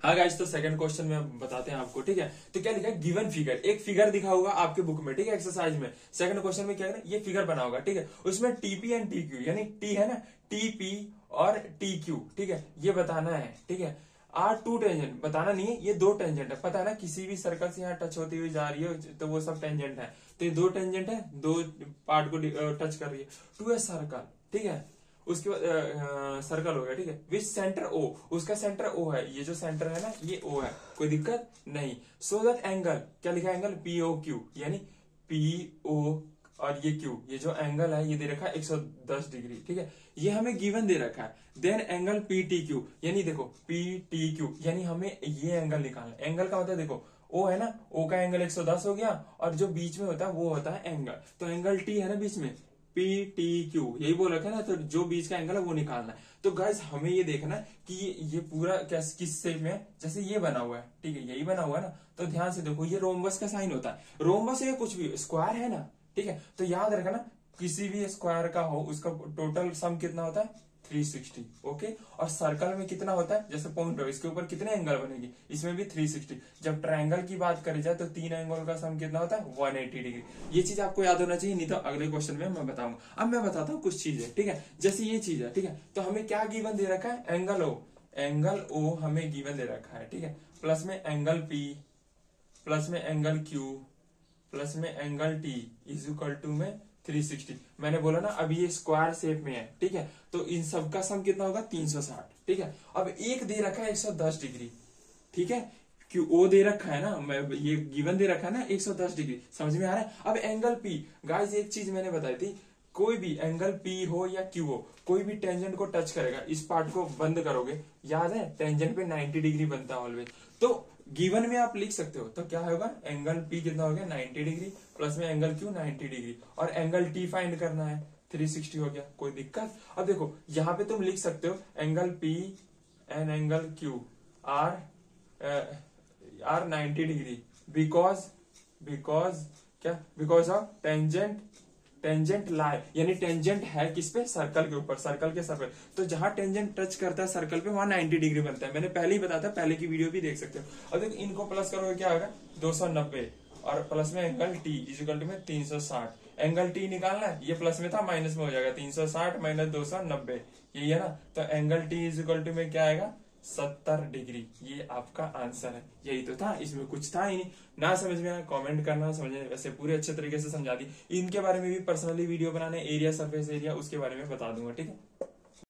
हाँ गाइस, तो second question में बताते हैं आपको, ठीक है। तो क्या लिखा है, गिवन फिगर, एक फिगर दिखा होगा आपके बुक में, ठीक है, एक्सरसाइज में। सेकंड क्वेश्चन में क्या है ना, ये फिगर बना होगा, ठीक है। उसमें टीपी एंड टी क्यू, यानी टी है ना, टीपी और टी क्यू, ठीक है, ये बताना है, ठीक है। आर टू टेंजेंट बताना नहीं है, ये दो टेंजेंट है, पता है ना, किसी भी सर्कल से यहाँ टच होती हुई जा रही है तो वो सब टेंजेंट है। तो ये दो टेंजेंट है, दो पार्ट को टच कर रही है। टू ए सर्कल, ठीक है। उसके बाद सर्कल हो गया, ठीक है। विच सेंटर ओ, उसका सेंटर ओ है, ये जो सेंटर है ना ये ओ है, कोई दिक्कत नहीं। सो दैट एंगल, क्या लिखा है, एंगल पी ओ क्यू, यानी पी ओ और ये क्यू, ये जो एंगल है ये दे रखा है 110 डिग्री, ठीक है, ये हमें गिवन दे रखा है। Then angle P T Q, यानी देखो पी टी क्यू, यानी हमें ये एंगल निकालना है। एंगल का होता है, देखो ओ है ना, ओ का एंगल 110 हो गया, और जो बीच में होता है वो होता है एंगल, तो एंगल टी है ना बीच में, पी टी क्यू, यही बोल रखा है ना, तो जो बीच का एंगल है वो निकालना है। तो गाइस हमें ये देखना है कि ये पूरा किस शेप में है, जैसे ये बना हुआ है, ठीक है, यही बना हुआ है ना, तो ध्यान से देखो, ये रोम्बस का साइन होता है। रोम्बस या कुछ भी स्क्वायर है ना, ठीक है, तो याद रखना, किसी भी स्क्वायर का हो उसका टोटल सम कितना होता है, 360, ओके। और सर्कल में कितना होता है, जैसे पॉइंट हो, इसके ऊपर कितने एंगल बनेगी, इसमें भी 360। जब ट्रायंगल की बात करी जाए तो तीन एंगल का सम कितना होता है, 180 डिग्री। ये चीज आपको याद होना चाहिए, नहीं तो अगले क्वेश्चन में मैं बताऊंगा। अब मैं बताता हूँ कुछ चीजें, ठीक है, जैसे ये चीज है, ठीक है, तो हमें क्या गिवन दे रखा है, एंगल ओ, एंगल ओ हमें गिवन दे रखा है, ठीक है, प्लस में एंगल पी, प्लस में एंगल क्यू, प्लस में angle T is equal to में 360। मैंने बोला ना अभी ये स्क्वायर शेप में है, ठीक है, तो इन सब का सम कितना होगा, 360, ठीक है। अब एक दे रखा है 110 डिग्री, ठीक है, क्यू ओ दे रखा है ना, मैं ये गिवन दे रखा है ना 110 डिग्री, समझ में आ रहा है। अब एंगल पी, गाइस एक चीज मैंने बताई थी, कोई भी एंगल पी हो या क्यू हो, कोई भी टेंजेंट को टच करेगा, इस पार्ट को बंद करोगे, याद है टेंजेंट पे 90 डिग्री बनता है ऑलवेज, तो गिवन में आप लिख सकते हो, तो क्या होगा, एंगल पी कितना हो गया 90 डिग्री, प्लस में एंगल क्यू 90 डिग्री, और एंगल टी फाइंड करना है, 360 हो गया, कोई दिक्कत। अब देखो यहाँ पे तुम लिख सकते हो angle P and angle Q R 90 degree, because क्या, बिकॉज ऑफ टेंजेंट लाई, यानी टेंजेंट है किस पे, सर्कल के ऊपर, सर्कल के सर्कल, तो जहां टेंजेंट टच करता है सर्कल पे वहां 90 डिग्री बनता है। मैंने पहले ही बताया था, पहले की वीडियो भी देख सकते हो। अब देखो इनको प्लस करोगे क्या होगा, 290, और प्लस में एंगल टी इजिकल टू में 360। एंगल टी निकालना है, ये प्लस में था माइनस में हो जाएगा, 360 माइनस 290, यही है ना, तो एंगल टी इजिकल टू में क्या आएगा, 70 डिग्री। ये आपका आंसर है, यही तो था, इसमें कुछ था ही नहीं। ना समझ में आया कमेंट करना, समझने वैसे पूरे अच्छे तरीके से समझा दी। इनके बारे में भी पर्सनली वीडियो बनाने, एरिया सरफेस एरिया, उसके बारे में बता दूंगा, ठीक है।